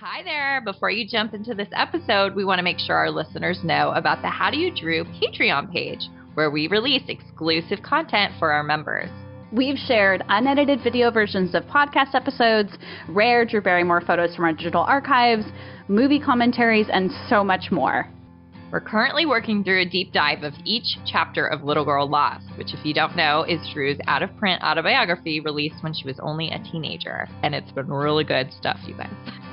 Hi there. Before you jump into this episode, we want to make sure our listeners know about the How Do You Drew Patreon page, where we release exclusive content for our members. We've shared unedited video versions of podcast episodes, rare Drew Barrymore photos from our digital archives, movie commentaries, and so much more. We're currently working through a deep dive of each chapter of Little Girl Lost, which, if you don't know, is Drew's out-of-print autobiography released when she was only a teenager. And it's been really good stuff, you guys.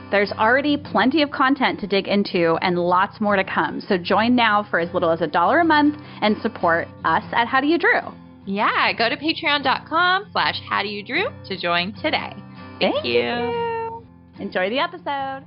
There's already plenty of content to dig into and lots more to come. So join now for as little as $1 a month and support us at How Do You Drew. Yeah, go to patreon.com/howdoyoudrew to join today. Thank you. Enjoy the episode.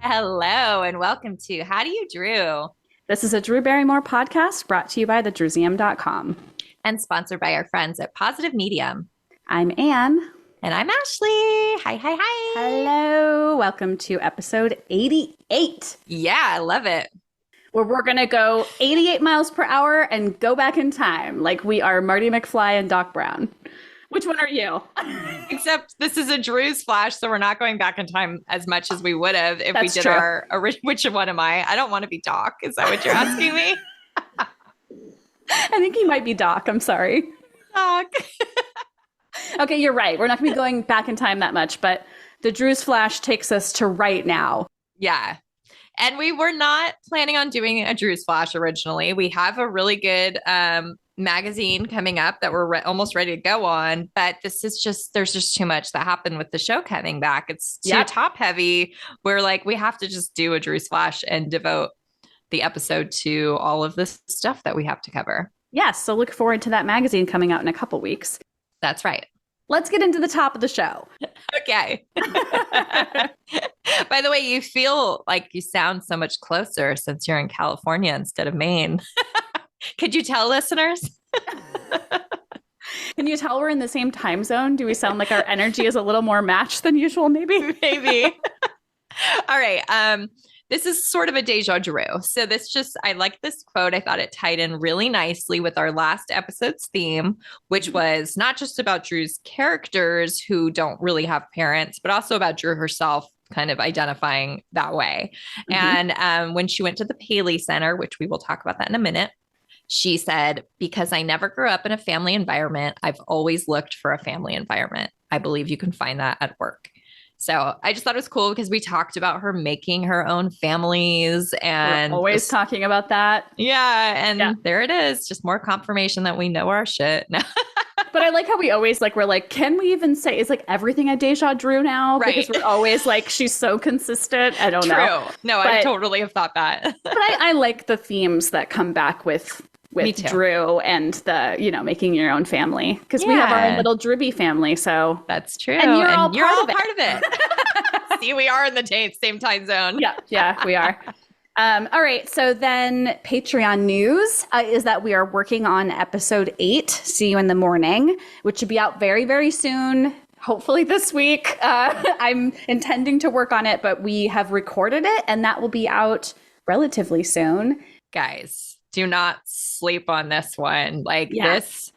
Hello, and welcome to How Do You Drew? This is a Drew Barrymore podcast brought to you by thedrewseum.com. And sponsored by our friends at Positive Medium. I'm Anne. And I'm Ashley. Hi, hi, hi. Hello. Welcome to episode 88. Yeah, I love it. Where we're going to go 88 miles per hour and go back in time like we are Marty McFly and Doc Brown. Which one are you? Except this is a Drewsflash, so we're not going back in time as much as we would have if we did true. our original. Which one am I? I don't want to be Doc. Is that what you're asking me? I think he might be Doc. I'm sorry. Doc. Okay, you're right. We're not going to be going back in time that much, but the Drewsflash takes us to right now. Yeah. And we were not planning on doing a Drewsflash originally. We have a really good magazine coming up that we're almost ready to go on, but this is just, there's just too much that happened with the show coming back. It's too top heavy. We're like, we have to just do a Drewsflash and devote the episode to all of this stuff that we have to cover. Yes. So look forward to that magazine coming out in a couple weeks. That's right. Let's get into the top of the show. Okay. By the way, you feel like you sound so much closer since you're in California instead of Maine. Could you tell listeners? Can you tell we're in the same time zone? Do we sound like our energy is a little more matched than usual? Maybe. Maybe. All right. This is sort of a deja Drew. So I like this quote. I thought it tied in really nicely with our last episode's theme, which was not just about Drew's characters who don't really have parents, but also about Drew herself kind of identifying that way. Mm-hmm. And when she went to the Paley Center, which we will talk about that in a minute, she said, "Because I never grew up in a family environment, I've always looked for a family environment. I believe you can find that at work." So I just thought it was cool because we talked about her making her own families and we're always talking about that. Yeah. And there it is. Just more confirmation that we know our shit. But I like how we always we're like, can we even say, is like everything a deja Drew now? Right. Because we're always like, she's so consistent. I don't know. No, I totally have thought that. But I like the themes that come back with Drew and the, making your own family. Because we have our own little Drewby family. So that's true. And you're all part of it. See, we are in the same time zone. Yeah, we are. All right. So then Patreon news is that we are working on episode 8, See You in the Morning, which should be out very, very soon. Hopefully this week. I'm intending to work on it, but we have recorded it and that will be out relatively soon. Guys, do not sleep on this one. This,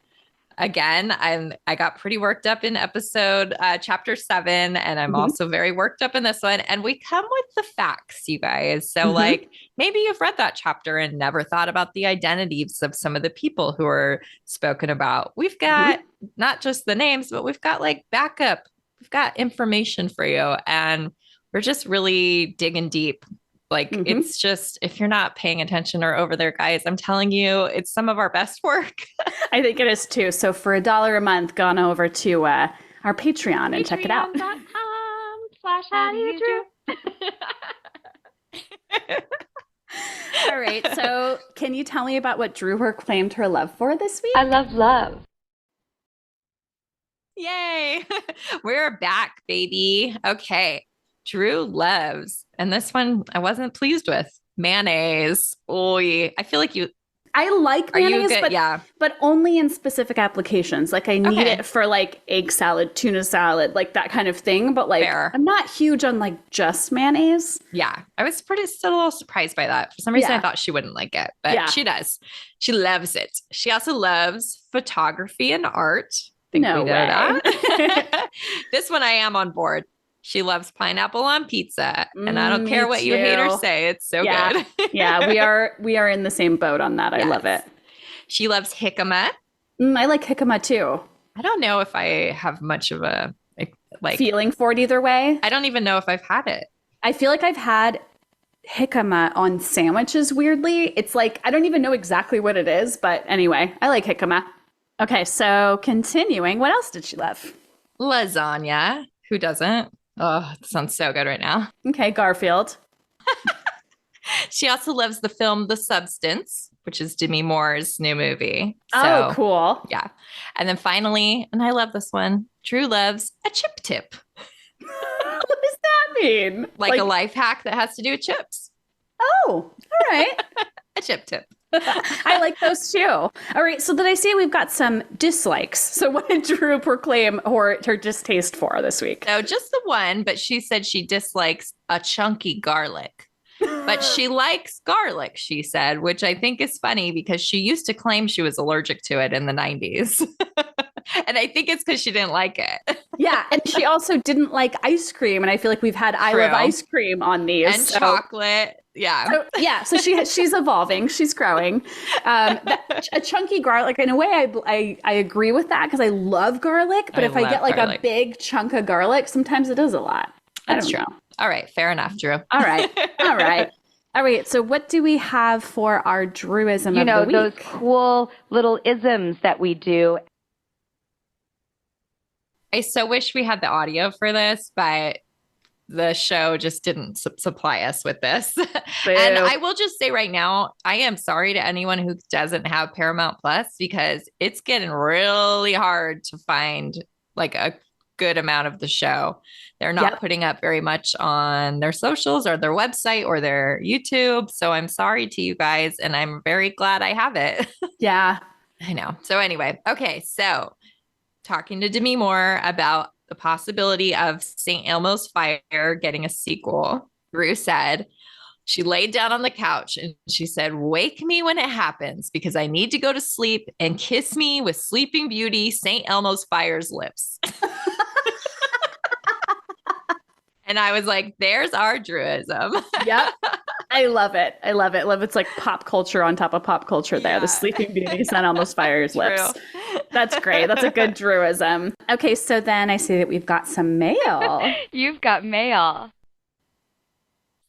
again, I got pretty worked up in episode chapter 7, and I'm also very worked up in this one. And we come with the facts, you guys. So maybe you've read that chapter and never thought about the identities of some of the people who are spoken about. We've got not just the names, but we've got backup. We've got information for you. And we're just really digging deep. It's just, if you're not paying attention or over there, guys, I'm telling you, it's some of our best work. I think it is too. So for $1 a month, gone over to our Patreon and check it out. Patreon.com/howdoyoudrew. All right. So can you tell me about what Drew claimed her love for this week? I love love. Yay. We're back, baby. Okay. Drew loves, and this one I wasn't pleased with. Mayonnaise. Oh, I feel like you I like are you mayonnaise, good? Yeah. but only in specific applications. Like I need Okay. it for like egg salad, tuna salad, like that kind of thing. But like Fair. I'm not huge on like just mayonnaise. Yeah. I was still a little surprised by that. For some reason, I Yeah. thought she wouldn't like it, but Yeah. she does. She loves it. She also loves photography and art. Think we No know way. that. This one I am on board. She loves pineapple on pizza, and I don't Me care what you hate or too. say. It's so Yeah. good. Yeah, we are in the same boat on that. I love it. Yes. She loves jicama. I like jicama too. I don't know if I have much of a like. Feeling for it either way. I don't even know if I've had it. I feel like I've had jicama on sandwiches weirdly. It's like I don't even know exactly what it is, but anyway, I like jicama. Okay, so continuing, what else did she love? Lasagna. Who doesn't? Oh, it sounds so good right now. Okay, Garfield. She also loves the film The Substance, which is Demi Moore's new movie. Oh, So, cool. yeah. And then finally, and I love this one, Drew loves a chip tip, What does that mean? like a life hack that has to do with chips. Oh, all right. A chip tip. I like those too. All right, so did I say we've got some dislikes? So what did Drew proclaim her distaste for this week? So just the one, but she said she dislikes a chunky garlic. But she likes garlic, she said, which I think is funny because she used to claim she was allergic to it in the 90s. And I think it's because she didn't like it. Yeah, and she also didn't like ice cream, and I feel like we've had I love ice cream on these. And chocolate. Yeah. So she's evolving, she's growing. A chunky garlic, in a way, I agree with that because I love garlic, but if I get like a big chunk of garlic, sometimes it is a lot. That's true. All right, fair enough, Drew. All right. All right, so what do we have for our Drewism of the week? Those cool little isms that we do. I so wish we had the audio for this, but the show just didn't supply us with this. And I will just say right now, I am sorry to anyone who doesn't have Paramount Plus because it's getting really hard to find like a good amount of the show. They're not putting up very much on their socials or their website or their YouTube. So I'm sorry to you guys. And I'm very glad I have it. Yeah. I know. So anyway, okay. So talking to Demi Moore about the possibility of St. Elmo's Fire getting a sequel, Drew said, she laid down on the couch and she said, "Wake me when it happens because I need to go to sleep and kiss me with Sleeping Beauty St. Elmo's Fire's lips." And I was like, there's our Drewism. Yep. I love it. I love it. It's like pop culture on top of pop culture there. The Sleeping Beauty, St. Elmo's Fire's lips. That's great. That's a good Drewism. Okay, so then I see that we've got some mail. You've got mail.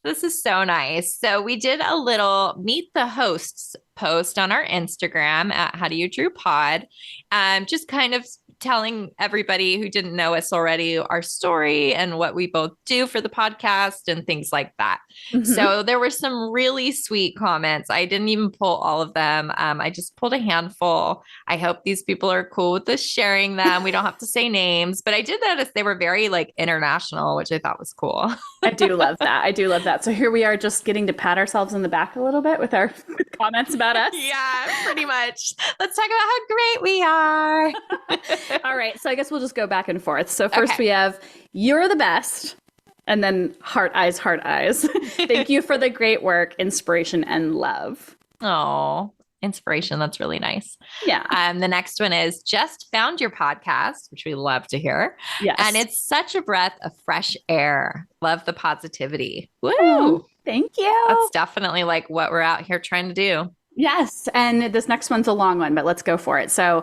This is so nice. So we did a little meet the hosts post on our Instagram at How Do You Drew Pod. Just kind of telling everybody who didn't know us already our story and what we both do for the podcast and things like that. Mm-hmm. So there were some really sweet comments. I didn't even pull all of them. I just pulled a handful. I hope these people are cool with us sharing them. We don't have to say names, but I did notice they were very like international, which I thought was cool. I do love that. So here we are just getting to pat ourselves in the back a little bit with our comments about us. Yeah, pretty much. Let's talk about how great we are. All right. So I guess we'll just go back and forth. So first we have, "You're the best." And then heart eyes, heart eyes. "Thank you for the great work, inspiration, and love." Oh, inspiration. That's really nice. Yeah. The next one is, "Just found your podcast," which we love to hear. Yes. "And it's such a breath of fresh air. Love the positivity." Woo. Oh, thank you. That's definitely like what we're out here trying to do. Yes. And this next one's a long one, but let's go for it. So,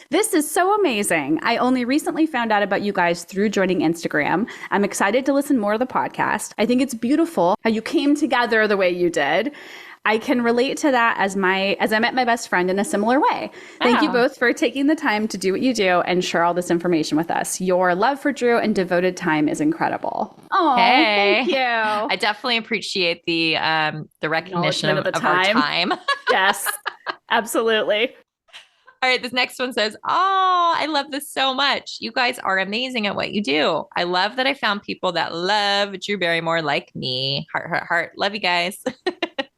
"This is so amazing. I only recently found out about you guys through joining Instagram. I'm excited to listen more to the podcast. I think it's beautiful how you came together the way you did. I can relate to that as I met my best friend in a similar way. Thank you both for taking the time to do what you do and share all this information with us. Your love for Drew and devoted time is incredible." Oh, thank you. I definitely appreciate the recognition of our time. Yes, absolutely. All right, this next one says, "Oh, I love this so much. You guys are amazing at what you do. I love that I found people that love Drew Barrymore like me. Heart, heart, heart. Love you guys."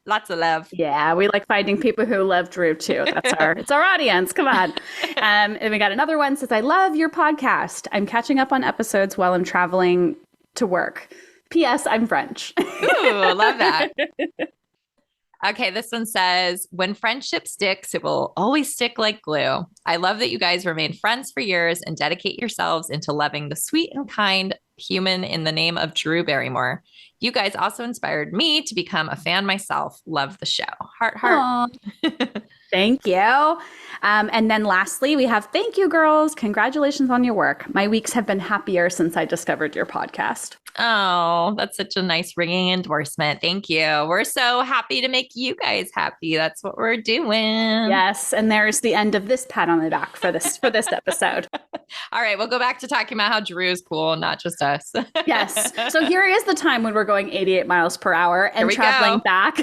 Lots of love. Yeah, we like finding people who love Drew too. It's our audience. Come on. And we got another one says, I love your podcast. I'm catching up on episodes while I'm traveling to work. P.S. I'm French. Ooh, love that. Okay, this one says, when friendship sticks, it will always stick like glue. I love that you guys remain friends for years and dedicate yourselves into loving the sweet and kind human in the name of Drew Barrymore. You guys also inspired me to become a fan myself. Love the show. Heart, heart. Thank you. And then lastly, we have thank you, girls. Congratulations on your work. My weeks have been happier since I discovered your podcast. Oh, that's such a nice ringing endorsement. Thank you. We're so happy to make you guys happy. That's what we're doing. Yes. And there's the end of this pat on the back for this episode. All right. We'll go back to talking about how Drew is cool, not just us. Yes. So here is the time when we're going 88 miles per hour and traveling back.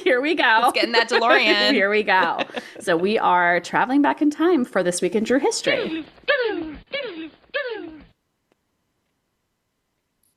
Here we go. Let's get in that DeLorean. Here we go. So we are traveling back in time for This Week in Drew History.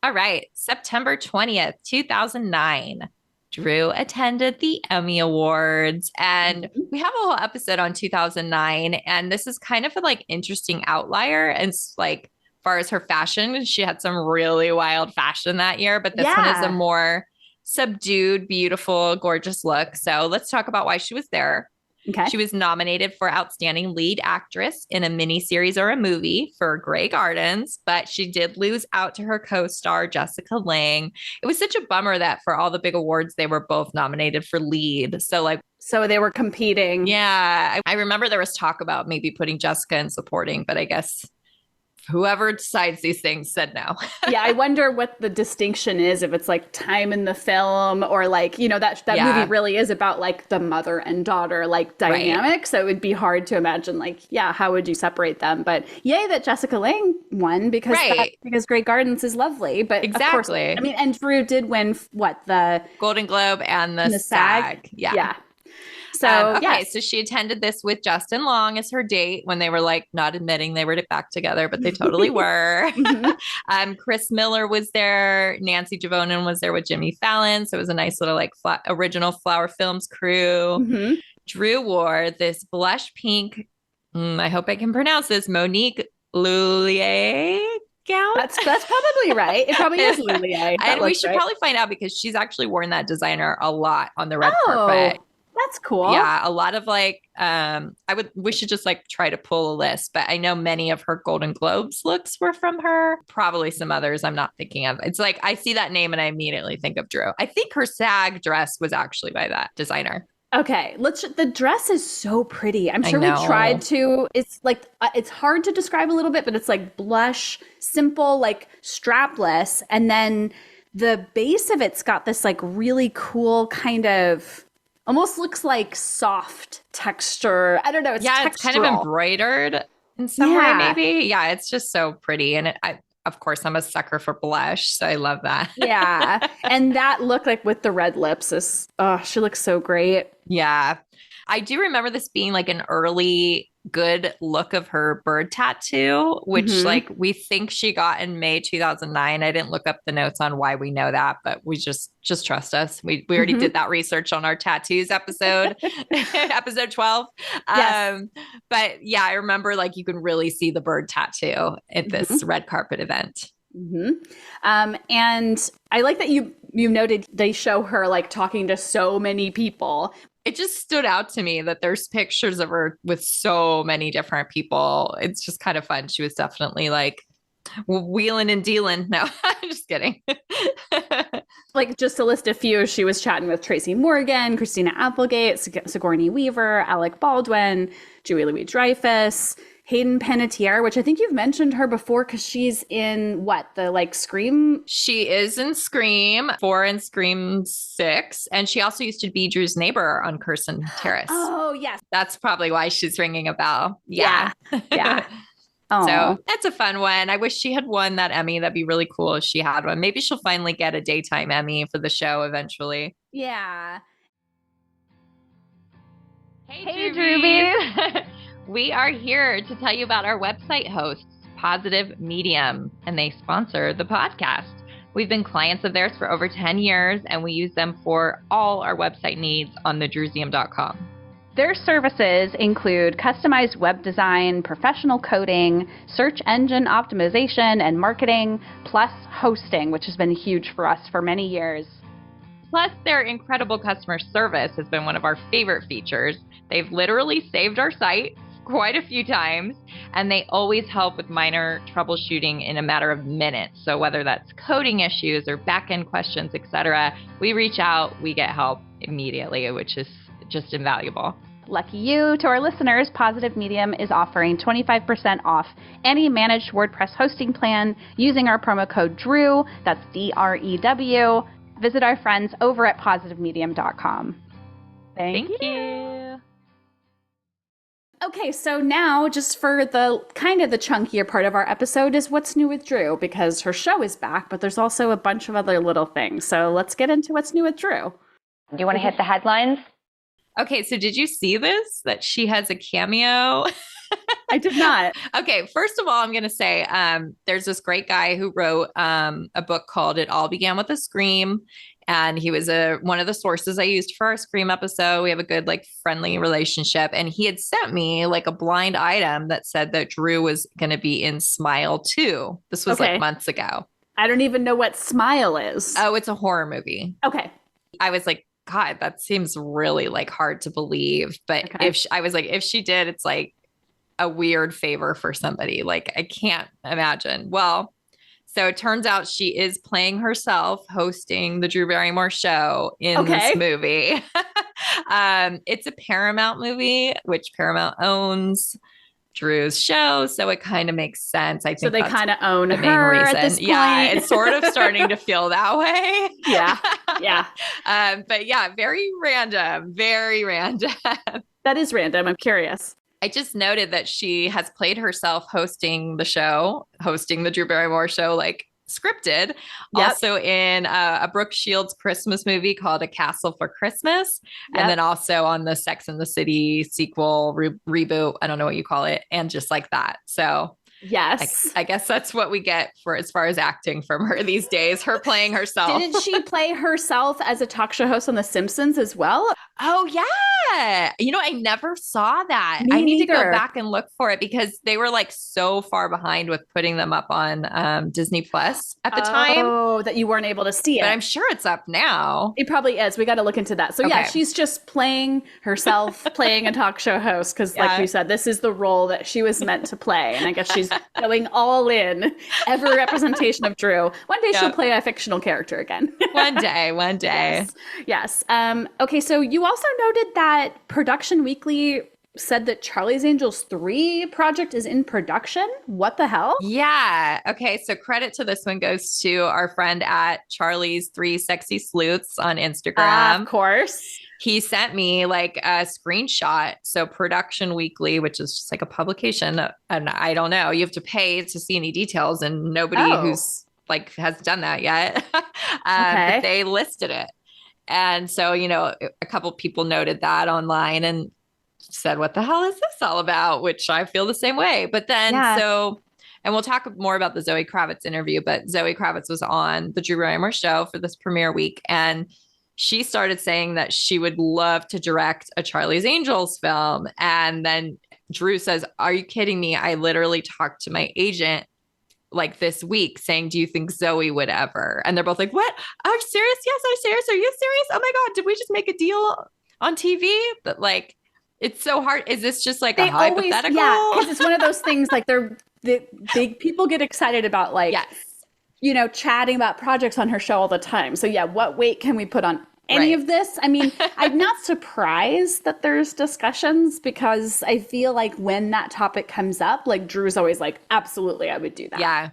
All right. September 20th, 2009. Drew attended the Emmy Awards, and we have a whole episode on 2009. And this is kind of a like interesting outlier. And like, as far as her fashion, she had some really wild fashion that year, but this one is a more subdued, beautiful, gorgeous look. So let's talk about why she was there. Okay. She was nominated for Outstanding Lead Actress in a miniseries or a movie for Grey Gardens, but she did lose out to her co-star, Jessica Lange. It was such a bummer that for all the big awards, they were both nominated for lead. So they were competing. Yeah. I remember there was talk about maybe putting Jessica in supporting, but I guess whoever decides these things said no. Yeah, I wonder what the distinction is, if it's like time in the film or like, you know, that movie really is about like the mother and daughter like dynamic. Right. So it would be hard to imagine like, how would you separate them? But yay that Jessica Lange won because Grey Gardens is lovely. But exactly. Of course, I mean, and Drew did win the Golden Globe and the SAG. Yeah. So, so she attended this with Justin Long as her date when they were like not admitting they were back together, but they totally were. Chris Miller was there. Nancy Javonen was there with Jimmy Fallon. So it was a nice little like original Flower Films crew. Drew wore this blush pink, I hope I can pronounce this, Monique Lullier gown. That's probably right. It probably is Lullier. And we should probably find out because she's actually worn that designer a lot on the red carpet. That's cool. Yeah, a lot of like, we should just like try to pull a list, but I know many of her Golden Globes looks were from her. Probably some others I'm not thinking of. It's like, I see that name and I immediately think of Drew. I think her SAG dress was actually by that designer. Okay, the dress is so pretty. I'm sure we tried to, it's like, it's hard to describe a little bit, but it's like blush, simple, like strapless. And then the base of it's got this like really cool kind of, almost looks like soft texture. I don't know. It's it's kind of embroidered in some way, maybe. Yeah, it's just so pretty. And of course, I'm a sucker for blush, so I love that. Yeah. And that look like with the red lips is, she looks so great. Yeah. I do remember this being like an early good look of her bird tattoo, which like we think she got in May 2009. I didn't look up the notes on why we know that, but we just trust us. We already did that research on our tattoos episode, episode 12. Yes. But yeah, I remember like you can really see the bird tattoo at this red carpet event. And I like that you noted they show her like talking to so many people. It just stood out to me that there's pictures of her with so many different people. It's just kind of fun. She was definitely like wheeling and dealing. No, I'm just kidding. Like just to list a few, she was chatting with Tracy Morgan, Christina Applegate, Sigourney Weaver, Alec Baldwin, Julie Louis-Dreyfus, Hayden Panettiere, which I think you've mentioned her before because she's in the like Scream? She is in Scream 4 and Scream 6. And she also used to be Drew's neighbor on Curzon Terrace. Oh, yes. That's probably why she's ringing a bell. Yeah. So that's a fun one. I wish she had won that Emmy. That'd be really cool if she had one. Maybe she'll finally get a daytime Emmy for the show eventually. Yeah. Hey Drewbies. We are here to tell you about our website hosts, Positive Medium, and they sponsor the podcast. We've been clients of theirs for over 10 years, and we use them for all our website needs on thedrewsmuseum.com. Their services include customized web design, professional coding, search engine optimization and marketing, plus hosting, which has been huge for us for many years. Plus, their incredible customer service has been one of our favorite features. They've literally saved our site quite a few times, and they always help with minor troubleshooting in a matter of minutes. So whether that's coding issues or back-end questions, etc., we reach out, we get help immediately, which is just invaluable. Lucky you. To our listeners, Positive Medium is offering 25% off any managed WordPress hosting plan using our promo code DREW. That's DREW. Visit our friends over at positivemedium.com. Thank you. Okay, so now just for the kind of the chunkier part of our episode is what's new with Drew, because her show is back, but there's also a bunch of other little things. So let's get into what's new with Drew. Do you want to hit the headlines? Okay, so did you see this? That she has a cameo? I did not. Okay, first of all, I'm going to say there's this great guy who wrote a book called It All Began with a Scream. And he was one of the sources I used for our Scream episode. We have a good, friendly relationship. And he had sent me a blind item that said that Drew was going to be in Smile 2. This was months ago. I don't even know what Smile is. Oh, it's a horror movie. Okay. I was like, God, that seems really hard to believe. But if she did, it's a weird favor for somebody. I can't imagine. Well, so it turns out she is playing herself hosting the Drew Barrymore Show in this movie. It's a Paramount movie, which Paramount owns Drew's show. So it kind of makes sense. I think so they kind of own the main reason. At this point. Yeah, it's sort of starting to feel that way. Yeah. But yeah, very random. Very random. That is random. I'm curious. I just noted that she has played herself hosting the show, hosting the Drew Barrymore Show, scripted. Yep. Also in a Brooke Shields Christmas movie called A Castle for Christmas. Yep. And then also on the Sex and the City sequel reboot. I don't know what you call it. And Just Like That. So yes, I guess that's what we get for as far as acting from her these days. Her playing herself. Didn't she play herself as a talk show host on The Simpsons as well? Oh, yeah. I never saw that. Me I need neither. to go back and look for it because they were so far behind with putting them up on Disney Plus at the time. Oh, that you weren't able to see it. But I'm sure it's up now. It probably is. We got to look into that. So yeah, she's just playing herself, playing a talk show host. Because like we said, this is the role that she was meant to play. And I guess she's going all in. Every representation of Drew. One day she'll play a fictional character again. One day. Yes. Okay, so you also noted that Production Weekly said that Charlie's Angels 3 project is in production. What the hell? Yeah. Okay. So credit to this one goes to our friend at Charlie's 3 Sexy Sleuths on Instagram. Of course. He sent me a screenshot. So Production Weekly, which is just a publication, and I don't know, you have to pay to see any details, and nobody who's has done that yet. But they listed it. And so, a couple people noted that online and said, what the hell is this all about? Which I feel the same way. But then and we'll talk more about the Zoe Kravitz interview, but Zoe Kravitz was on the Drew Barrymore Show for this premiere week. And she started saying that she would love to direct a Charlie's Angels film. And then Drew says, are you kidding me? I literally talked to my agent this week saying, do you think Zoe would ever? And they're both like, what? Are you serious? Yes, I'm serious. Are you serious? Oh my God, did we just make a deal on TV? But it's so hard. Is this just a hypothetical? Yeah, because it's one of those things the big people get excited about chatting about projects on her show all the time. So yeah, what weight can we put on any of this? I mean, I'm not surprised that there's discussions because I feel when that topic comes up, Drew's always absolutely, I would do that. Yeah.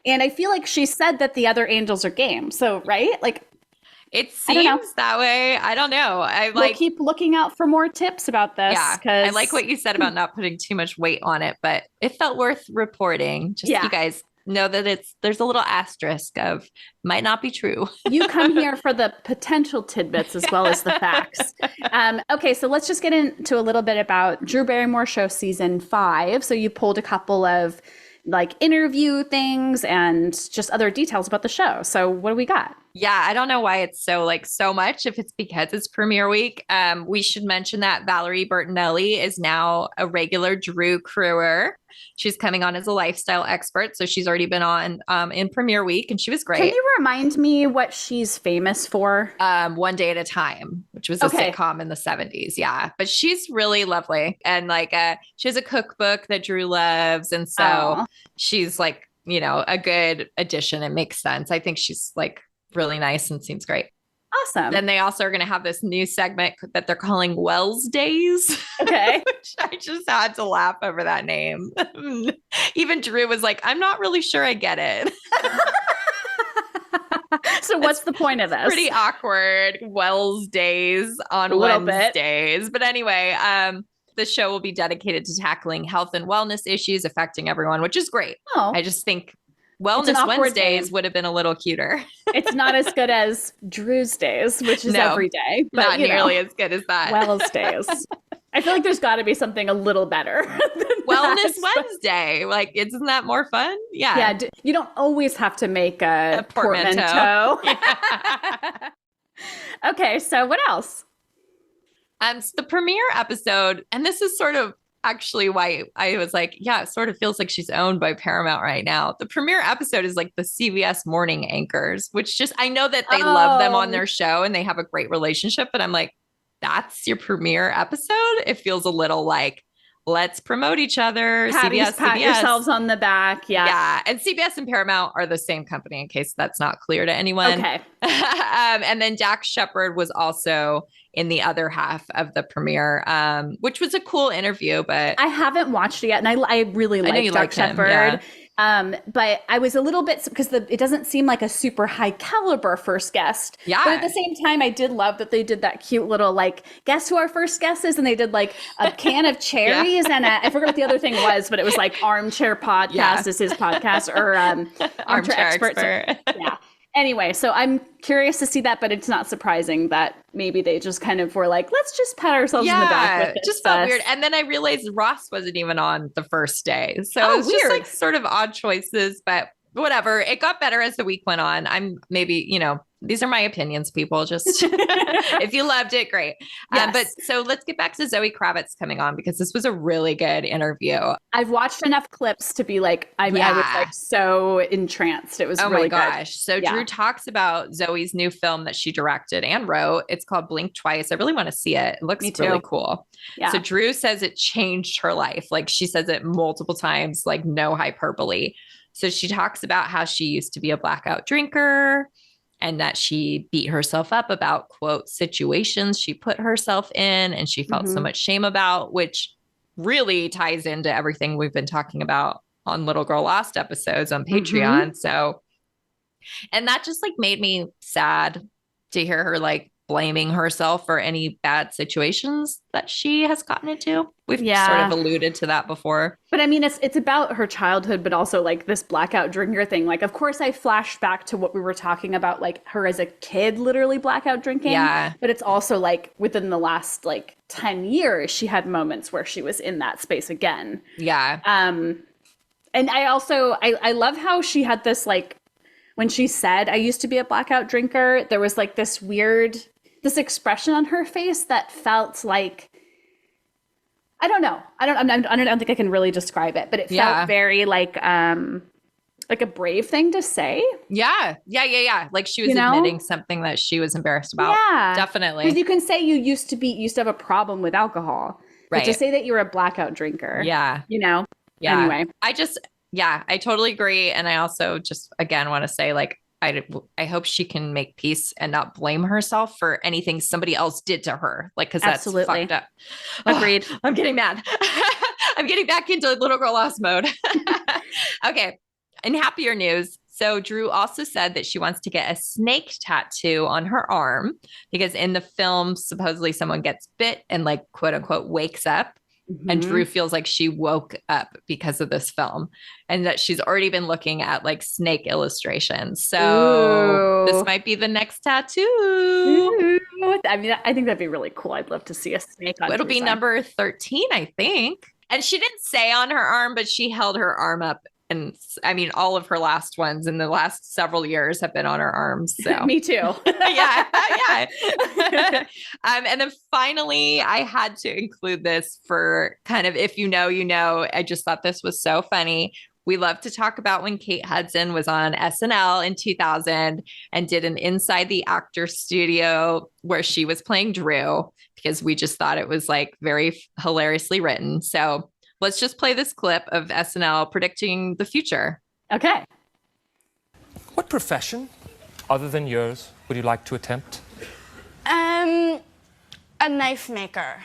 And I feel she said that the other angels are game. So, right? It seems that way. I don't know. We'll keep looking out for more tips about this. Yeah. I like what you said about not putting too much weight on it, but it felt worth reporting. Just you guys know that there's a little asterisk of might not be true. You come here for the potential tidbits as well as the facts. Okay, so let's just get into a little bit about Drew Barrymore Show season 5. So you pulled a couple of like interview things and just other details about the show. So what do we got? Yeah, I don't know why it's so much, if it's because it's premiere week. We should mention that Valerie Bertinelli is now a regular Drew crewer. She's coming on as a lifestyle expert. So she's already been on in premiere week, and she was great. Can you remind me what she's famous for? One Day at a Time, which was a sitcom in the 70s. Yeah. But she's really lovely. And like she has a cookbook that Drew loves. And so she's like, you know, a good addition. It makes sense. I think she's like really nice and seems great. Awesome. Then they also are going to have this new segment that they're calling Wells Days. Okay. Which I just had to laugh over that name. Even Drew was like, I'm not really sure I get it. So what's the point of this? Pretty awkward. Wells Days on Wednesdays. But anyway, the show will be dedicated to tackling health and wellness issues affecting everyone, which is great. Oh. I just think Wellness Wednesdays would have been a little cuter. It's not as good as Drew's Days, which is every day. But not nearly as good as that. Wells Days. I feel like there's got to be something a little better. Wellness Wednesday. Like, isn't that more fun? Yeah. Yeah. You don't always have to make a portmanteau. Okay. So what else? So the premiere episode, and this is sort of actually why I was like, yeah, it sort of feels like she's owned by Paramount right now. The premiere episode is like the CBS morning anchors, which just, I know that they love them on their show and they have a great relationship, but I'm like, that's your premiere episode? It feels a little like, let's promote each other. Pat yourselves on the back. Yeah. Yeah. And CBS and Paramount are the same company, in case that's not clear to anyone. Okay. And then Dax Shepard was also in the other half of the premiere, which was a cool interview, but I haven't watched it yet. And I really like Dax Shepard. Yeah. But I was a little bit, because it doesn't seem like a super high caliber first guest. Yeah. But at the same time, I did love that they did that cute little, like, guess who our first guest is? And they did like a can of cherries and I forgot what the other thing was, but it was like Armchair Podcast is his podcast, or Armchair Expert. Yeah. Anyway, so I'm curious to see that, but it's not surprising that maybe they just kind of were like, let's just pat ourselves in the back with this. Just felt weird. And then I realized Ross wasn't even on the first day. So it's just like sort of odd choices, but whatever. It got better as the week went on. I'm maybe, you know, these are my opinions, people. Just if you loved it, great. Yes. But so let's get back to Zoe Kravitz coming on, because this was a really good interview. I've watched enough clips to be like, I was like so entranced. It was really good. Oh my gosh. So Drew talks about Zoe's new film that she directed and wrote. It's called Blink Twice. I really want to see it. It looks really cool. Yeah. So Drew says it changed her life. Like, she says it multiple times, like no hyperbole. So she talks about how she used to be a blackout drinker, and that she beat herself up about, quote, situations she put herself in and she felt so much shame about, which really ties into everything we've been talking about on Little Girl Lost episodes on Patreon. So, and that just like made me sad to hear her like blaming herself for any bad situations that she has gotten into. We've sort of alluded to that before. But I mean, it's about her childhood, but also like this blackout drinker thing. Like, of course, I flashed back to what we were talking about, like her as a kid, literally blackout drinking. Yeah. But it's also like within the last like 10 years, she had moments where she was in that space again. Yeah. And I also, I love how she had this, like, when she said, I used to be a blackout drinker, there was like this weird, this expression on her face that felt like, I don't know. I don't think I can really describe it, but it felt very like a brave thing to say. Yeah. Like she was admitting something that she was embarrassed about. Yeah, definitely. Because you can say you used to have a problem with alcohol, but to say that you're a blackout drinker. Yeah. You know? Yeah. Anyway. I totally agree. And I also just, again, want to say, like, I hope she can make peace and not blame herself for anything somebody else did to her. Like, because that's fucked up. Agreed. Oh, I'm getting mad. I'm getting back into Little Girl Lost mode. Okay. In happier news, so Drew also said that she wants to get a snake tattoo on her arm, because in the film, supposedly someone gets bit and, like, quote unquote, wakes up. And Drew feels like she woke up because of this film, and that she's already been looking at like snake illustrations. So this might be the next tattoo. Ooh. I mean, I think that'd be really cool. I'd love to see a snake on It'll be number 13, I think. And she didn't say on her arm, but she held her arm up And I mean, all of her last ones in the last several years have been on her arms. So Me too. yeah. And then finally, I had to include this for kind of, if you know, you know. I just thought this was so funny. We love to talk about when Kate Hudson was on SNL in 2000 and did an Inside the Actor Studio where she was playing Drew, because we just thought it was like very hilariously written. So let's just play this clip of SNL predicting the future. Okay. What profession, other than yours, would you like to attempt? A knife maker.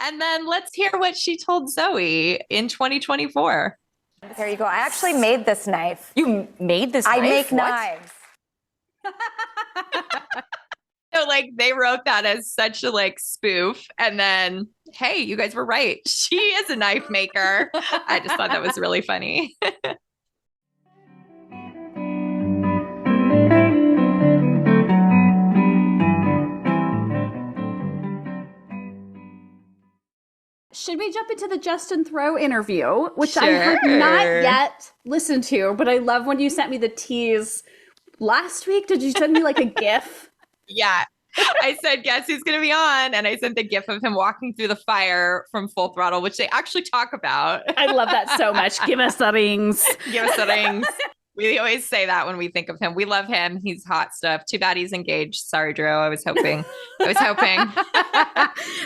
And then let's hear what she told Zoe in 2024. There you go. I actually made this knife. You made this knife? I make What? knives. So like they wrote that as such a like spoof, and then, hey, you guys were right. She is a knife maker. I just thought that was really funny. Should we jump into the Justin Theroux interview, which I Sure. have not yet listened to, but I love when you sent me the tease last week. Did you send me like a GIF? Yeah. I said, guess who's going to be on? And I sent the gif of him walking through the fire from Full Throttle, which they actually talk about. I love that so much. Give us the rings. Give us the rings. We always say that when we think of him. We love him. He's hot stuff. Too bad he's engaged. Sorry, Drew. I was hoping.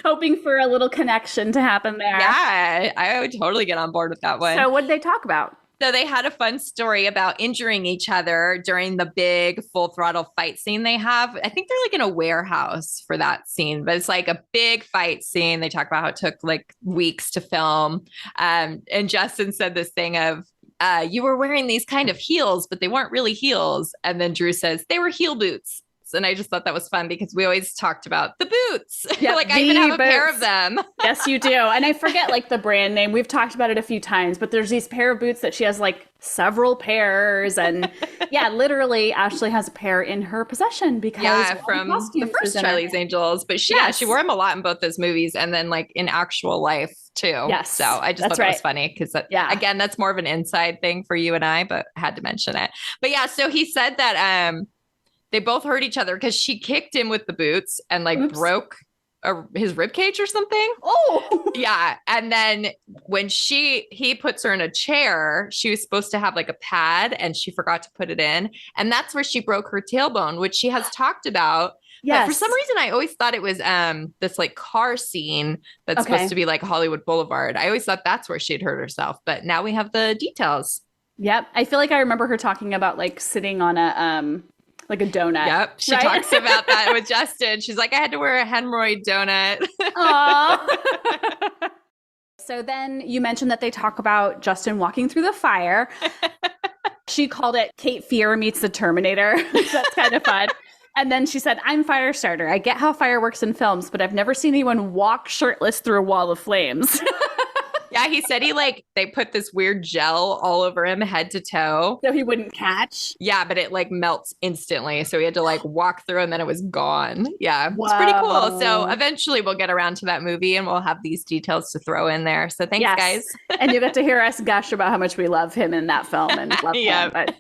Hoping for a little connection to happen there. Yeah, I would totally get on board with that one. So what did they talk about? So they had a fun story about injuring each other during the big Full Throttle fight scene they have. I think they're like in a warehouse for that scene, but it's like a big fight scene. They talk about how it took like weeks to film. And Justin said this thing of, you were wearing these kind of heels, but they weren't really heels. And then Drew says they were heel boots. And I just thought that was fun because we always talked about the boots. Yep, like I even have a boots. pair of them. Yes, you do. And I forget like the brand name. We've talked about it a few times, but there's these pair of boots that she has like several pairs. And yeah, literally Ashley has a pair in her possession because from the first Charlie's Angels. But she wore them a lot in both those movies and then like in actual life too. Yes, so I just thought that was funny because again, that's more of an inside thing for you and I, but I had to mention it. But yeah, so he said that they both hurt each other because she kicked him with the boots and like broke his rib cage or something. Oh, yeah. And then when he puts her in a chair, she was supposed to have like a pad and she forgot to put it in. And that's where she broke her tailbone, which she has talked about. Yes. But for some reason, I always thought it was this like car scene that's supposed to be like Hollywood Boulevard. I always thought that's where she'd hurt herself. But now we have the details. Yep. I feel like I remember her talking about like sitting on a like a donut. Yep. She talks about that with Justin. She's like, I had to wear a hemorrhoid donut. Aww. So then you mentioned that they talk about Justin walking through the fire. She called it Cape Fear meets the Terminator. That's kind of fun. And then she said, I'm fire starter. I get how fire works in films, but I've never seen anyone walk shirtless through a wall of flames. Yeah, he said they put this weird gel all over him head to toe. So he wouldn't catch? Yeah, but it like melts instantly. So he had to like walk through and then it was gone. Yeah, Whoa. It's pretty cool. So eventually we'll get around to that movie and we'll have these details to throw in there. So thanks, guys. And you get to hear us gush about how much we love him in that film and love him. But...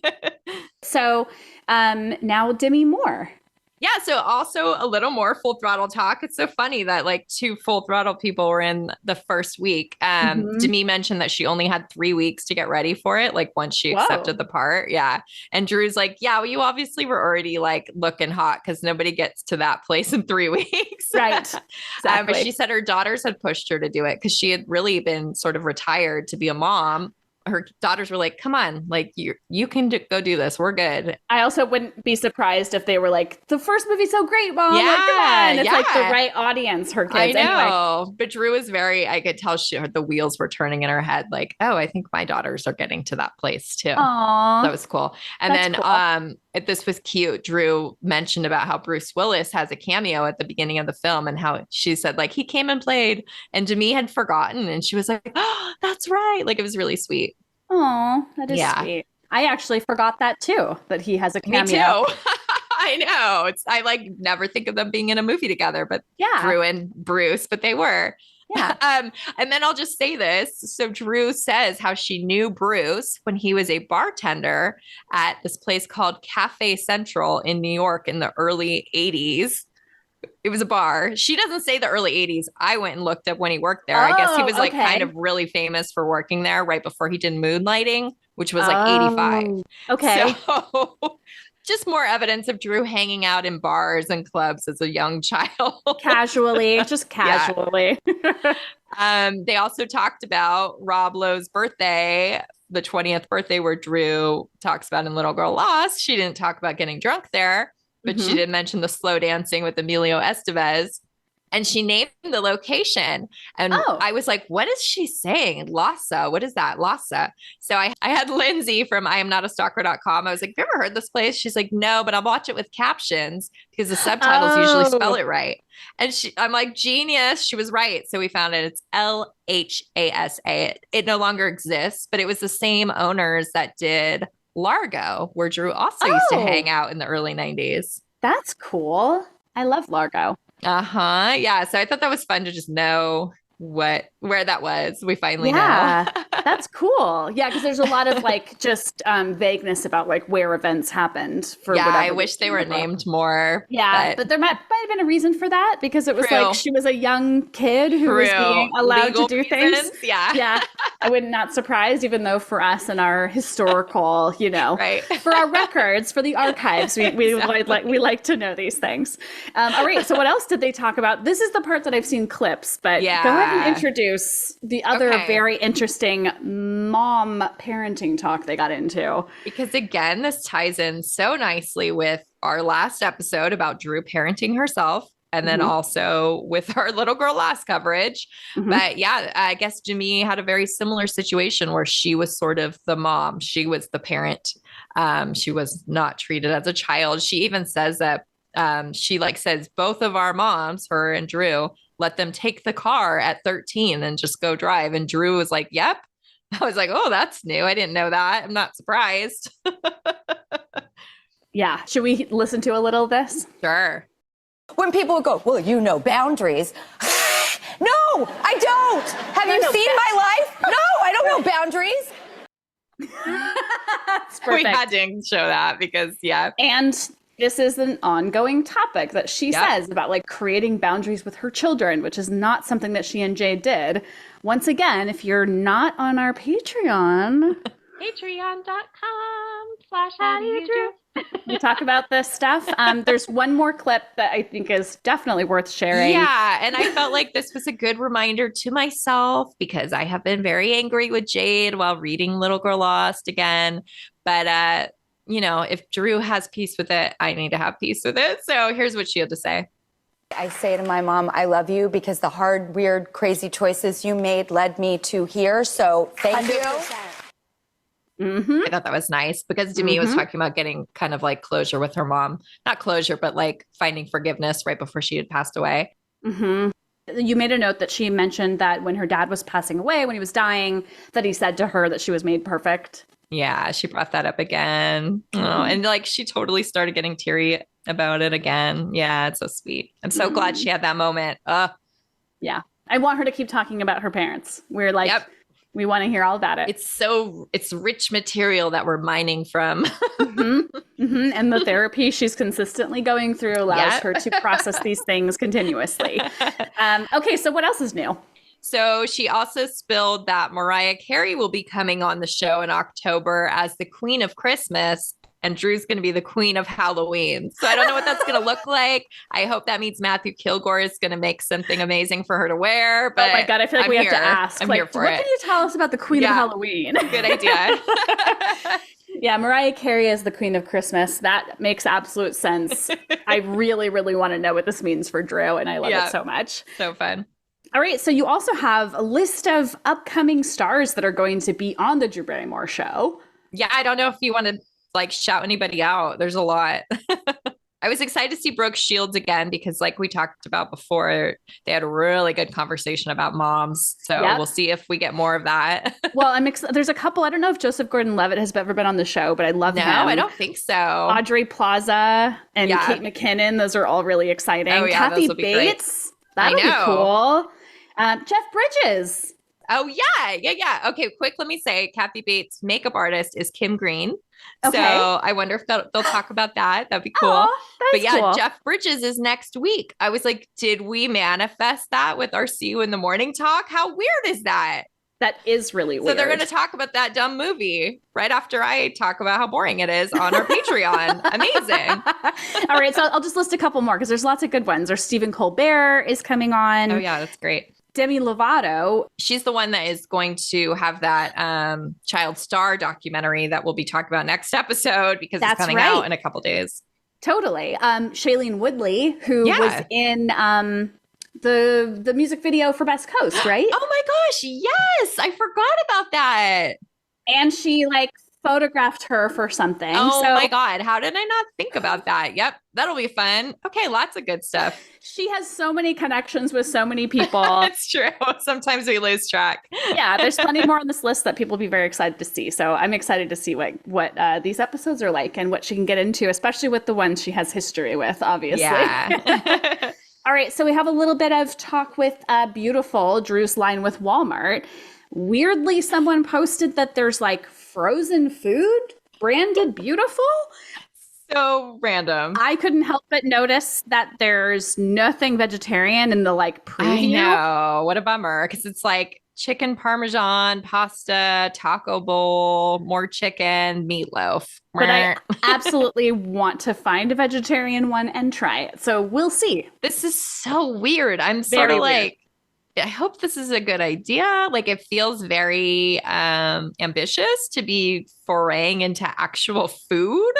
So now Demi Moore. Yeah, so also a little more Full Throttle talk. It's so funny that like 2 Full Throttle people were in the first week. Demi mentioned that she only had 3 weeks to get ready for it, like once she accepted the part. Yeah. And Drew's like, yeah, well, you obviously were already like looking hot because nobody gets to that place in 3 weeks. Right. Exactly. But she said her daughters had pushed her to do it because she had really been sort of retired to be a mom. Her daughters were like, come on, like you can go do this. We're good. I also wouldn't be surprised if they were like, the first movie's so great, Mom. Yeah, like, come on. It's like the right audience, her kids. I know. Anyway. But Drew was I could tell the wheels were turning in her head. Like, oh, I think my daughters are getting to that place too. Aww. That was cool. And then cool. This was cute. Drew mentioned about how Bruce Willis has a cameo at the beginning of the film and how she said like he came and played and Demi had forgotten. And she was like, oh, that's right. Like it was really sweet. Oh, that is sweet. I actually forgot that too, that he has a cameo. Me too. I know. I like never think of them being in a movie together, but Drew and Bruce, but they were. Yeah. And then I'll just say this. So Drew says how she knew Bruce when he was a bartender at this place called Cafe Central in New York in the early 80s. It was a bar. She doesn't say the early 80s. I went and looked up when he worked there. I guess he was like kind of really famous for working there right before he did Moonlighting, which was like 85. Okay. So just more evidence of Drew hanging out in bars and clubs as a young child. Just casually. They also talked about Rob Lowe's birthday, the 20th birthday, where Drew talks about in Little Girl Lost. She didn't talk about getting drunk there, but she did mention the slow dancing with Emilio Estevez. And she named the location. And I was like, what is she saying? Lhasa. What is that? Lhasa. So I had Lindsay from IamNotAstalker.com. I was like, have you ever heard this place? She's like, no, but I'll watch it with captions because the subtitles usually spell it right. And I'm like, genius. She was right. So we found it. It's Lhasa. It no longer exists, but it was the same owners that did Largo, where Drew also used to hang out in the early 90s. That's cool. I love Largo. Yeah. So I thought that was fun to just know where that was. We finally know. That's cool. Yeah, because there's a lot of like just vagueness about like where events happened for whatever. I wish they were named more. Yeah, but there might have been a reason for that because it was like she was a young kid who was being allowed Legal to do reasons. things. Yeah. I would not surprised, even though for us and our historical, right. for our records, for the archives, we like to know these things. All right. So what else did they talk about? This is the part that I've seen clips, but go ahead and introduce the other very interesting mom parenting talk they got into. Because again, this ties in so nicely with our last episode about Drew parenting herself. And then also with our Little Girl Lost coverage. But yeah, I guess Jimmy had a very similar situation where she was sort of the mom. She was the parent. She was not treated as a child. She even says that she says both of our moms, her and Drew, let them take the car at 13 and just go drive. And Drew was like, yep. I was like, oh, that's new. I didn't know that. I'm not surprised. Yeah. Should we listen to a little of this? Sure. When people would go, well, boundaries. No, I don't. Have you seen my life? No, I don't know boundaries. We had to show that because, And this is an ongoing topic that she says about like creating boundaries with her children, which is not something that she and Jade did. Once again, if you're not on our Patreon, patreon.com/HowDoYouDrew. we talk about this stuff. There's one more clip that I think is definitely worth sharing. Yeah. And I felt like this was a good reminder to myself because I have been very angry with Jade while reading Little Girl Lost again. But, if Drew has peace with it, I need to have peace with it. So here's what she had to say. I say to my mom, I love you because the hard, weird, crazy choices you made led me to here. So thank you. I thought that was nice because Demi was talking about getting kind of like closure with her mom. Not closure, but like finding forgiveness right before she had passed away. You made a note that she mentioned that when her dad was passing away, when he was dying, that he said to her that she was made perfect. Yeah, she brought that up again. And like she totally started getting teary about it again. Yeah, it's so sweet. I'm so glad she had that moment. Yeah. I want her to keep talking about her parents. We're like, we want to hear all about it. It's rich material that we're mining from. And the therapy she's consistently going through allows her to process these things continuously. Okay, so what else is new? So she also spilled that Mariah Carey will be coming on the show in October as the Queen of Christmas, and Drew's going to be the Queen of Halloween. So I don't know what that's going to look like. I hope that means Matthew Kilgore is going to make something amazing for her to wear. But oh my God, I feel like we have to ask. I'm like, here for what it. Can you tell us about the Queen of Halloween? Good idea. Yeah, Mariah Carey is the Queen of Christmas. That makes absolute sense. I really, really want to know what this means for Drew, and I love it so much. So fun. All right, so you also have a list of upcoming stars that are going to be on the Drew Barrymore Show. Yeah, I don't know if you want to like shout anybody out. There's a lot. I was excited to see Brooke Shields again because like we talked about before, they had a really good conversation about moms. So we'll see if we get more of that. Well, there's a couple. I don't know if Joseph Gordon-Levitt has ever been on the show, but I love him. No, I don't think so. Audrey Plaza and Kate McKinnon. Those are all really exciting. Oh, yeah, Kathy those will be Bates. That'll be cool. Jeff Bridges. Oh, yeah. Okay, quick, let me say Kathy Bates' makeup artist is Kim Green. Okay. So I wonder if they'll talk about that. That'd be cool. But yeah, cool. Jeff Bridges is next week. I was like, did we manifest that with our See You in the Morning talk? How weird is that? That is really weird. So they're going to talk about that dumb movie right after I talk about how boring it is on our Patreon. Amazing. All right, so I'll just list a couple more because there's lots of good ones. There's Stephen Colbert is coming on. Oh, yeah, that's great. Demi Lovato. She's the one that is going to have that child star documentary that we'll be talking about next episode because it's coming out in a couple days. Totally. Shailene Woodley, who was in the music video for Best Coast, right? Oh my gosh, yes. I forgot about that. And she photographed her for something. Oh my God. How did I not think about that? Yep. That'll be fun. Okay. Lots of good stuff. She has so many connections with so many people. It's true. Sometimes we lose track. Yeah. There's plenty more on this list that people will be very excited to see. So I'm excited to see what these episodes are like and what she can get into, especially with the ones she has history with, obviously. Yeah. All right. So we have a little bit of talk with beautiful Drew's line with Walmart. Weirdly, someone posted that there's frozen food branded beautiful. So random. I couldn't help but notice that there's nothing vegetarian in the preview. I know. What a bummer. Because it's chicken parmesan, pasta, taco bowl, more chicken, meatloaf. But I absolutely want to find a vegetarian one and try it. So we'll see. This is so weird. I'm sort of I hope this is a good idea. It feels very ambitious to be foraying into actual food.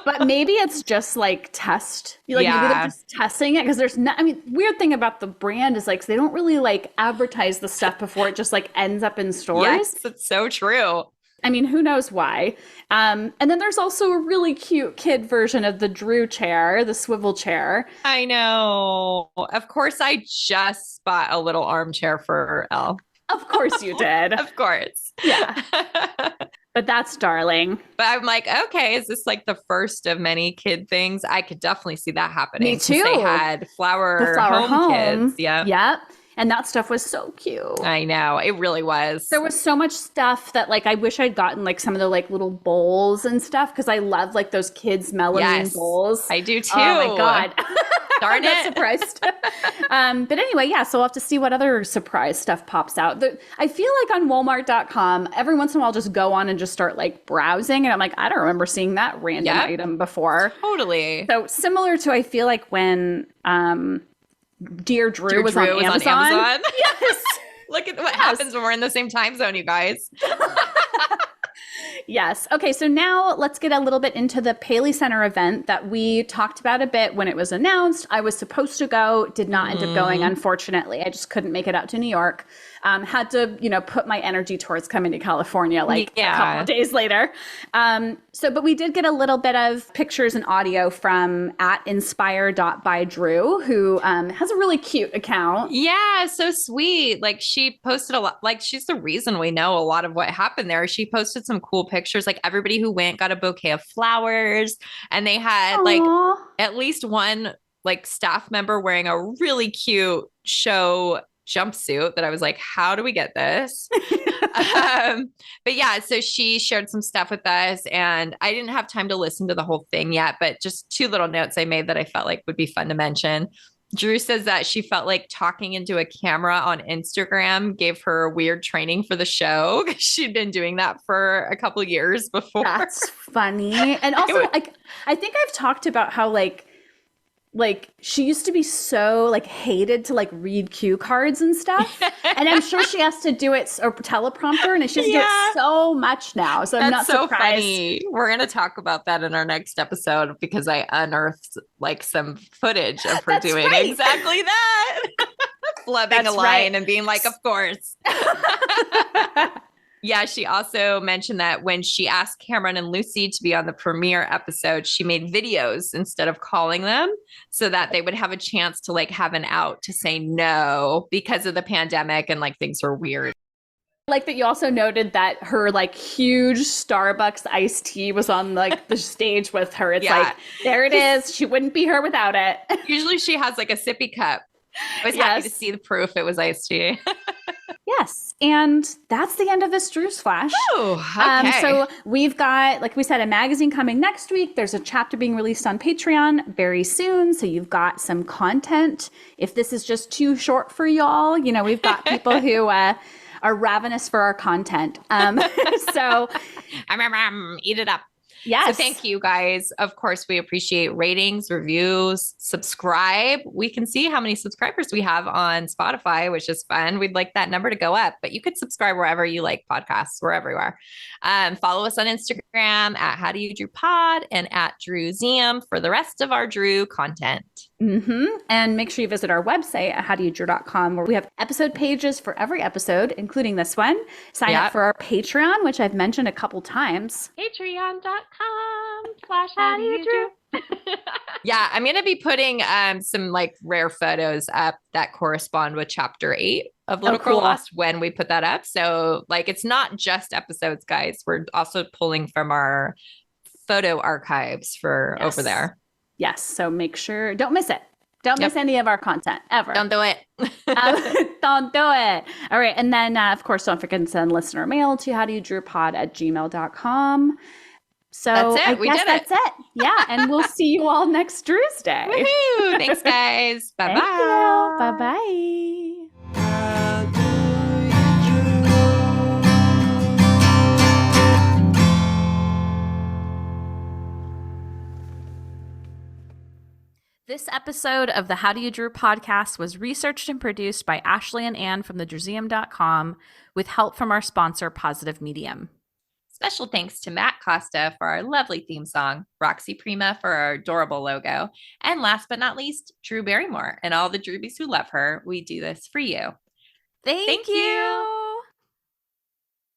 But maybe it's just test. Maybe they're just testing it because there's not. Weird thing about the brand is they don't really advertise the stuff before it just ends up in stores. Yes, it's so true. Who knows why? And then there's also a really cute kid version of the Drew chair, the swivel chair. I know. Of course, I just bought a little armchair for Elle. Of course you did. Of course. Yeah. But that's darling. But I'm okay, is this the first of many kid things? I could definitely see that happening. Me too. They had flower home kids. Yeah. Yep. And that stuff was so cute. I know. It really was. There was so much stuff that I wish I'd gotten some of the little bowls and stuff because I love those kids melamine bowls. I do too. Oh my God. Darn it. I'm not surprised. But anyway, yeah, so we'll have to see what other surprise stuff pops out. I feel on Walmart.com, every once in a while I'll just go on and just start browsing. And I'm I don't remember seeing that random item before. Totally. So similar to, I feel when Dear Drew was on Amazon. Yes. Look at what happens when we're in the same time zone, you guys. Yes. Okay, so now let's get a little bit into the Paley Center event that we talked about a bit when it was announced. I was supposed to go, did not end up going, unfortunately. I just couldn't make it out to New York. Had to, put my energy towards coming to California a couple of days later. But we did get a little bit of pictures and audio from @inspire.bydrew, who has a really cute account. Yeah, so sweet. She posted a lot, she's the reason we know a lot of what happened there. She posted some cool pictures. Everybody who went got a bouquet of flowers, and they had at least one staff member wearing a really cute show jumpsuit that I was how do we get this? But yeah, so she shared some stuff with us, and I didn't have time to listen to the whole thing yet, but just two little notes I made that I felt would be fun to mention. Drew says that she felt talking into a camera on Instagram gave her weird training for the show. She'd been doing that for a couple of years before. That's funny. And also, I think I've talked about how she used to be so hated to read cue cards and stuff. And I'm sure she has to do it or teleprompter, and she has to do it so much now. So I'm not surprised. Funny. We're going to talk about that in our next episode because I unearthed some footage of her doing exactly that. Flubbing a line and being of course. Yeah, she also mentioned that when she asked Cameron and Lucy to be on the premiere episode, she made videos instead of calling them so that they would have a chance to have an out to say no because of the pandemic and things were weird. That you also noted that her huge Starbucks iced tea was on the stage with her. It's there it is. She wouldn't be her without it. Usually she has a sippy cup. I was happy to see the proof it was iced tea. Yes. And that's the end of this Drewsflash. Oh, okay. So we've got, like we said, a magazine coming next week. There's a chapter being released on Patreon very soon. So you've got some content. If this is just too short for y'all, we've got people who are ravenous for our content. So eat it up. yes. So thank you guys. Of course, we appreciate ratings, reviews, subscribe. We can see how many subscribers we have on Spotify, which is fun. We'd like that number to go up, but you could subscribe wherever you like podcasts. We're everywhere. Follow us on Instagram at How Do You Drew Pod and at Drewseum for the rest of our Drew content. And make sure you visit our website at howdoyoudrew.com, where we have episode pages for every episode, including this one. Sign up for our Patreon, which I've mentioned a couple times. Patreon.com/howdoyoudrew. Yeah, I'm going to be putting some rare photos up that correspond with chapter 8 of Little Girl Lost when we put that up. So it's not just episodes, guys. We're also pulling from our photo archives for over there. Yes. So make sure, don't miss it. Don't miss any of our content ever. Don't do it. Don't do it. All right. And then, of course, don't forget to send listener mail to howdoyoudrewpod@gmail.com. So that's it. I guess that's it. Yeah. And we'll see you all next Tuesday. Woohoo. Thanks, guys. Bye-bye. Thank you. Bye-bye. This episode of the How Do You Drew podcast was researched and produced by Ashley and Ann from thedrewseum.com with help from our sponsor, Positive Medium. Special thanks to Matt Costa for our lovely theme song, Roxy Prima for our adorable logo, and last but not least, Drew Barrymore and all the Drewbies who love her. We do this for you. Thank you.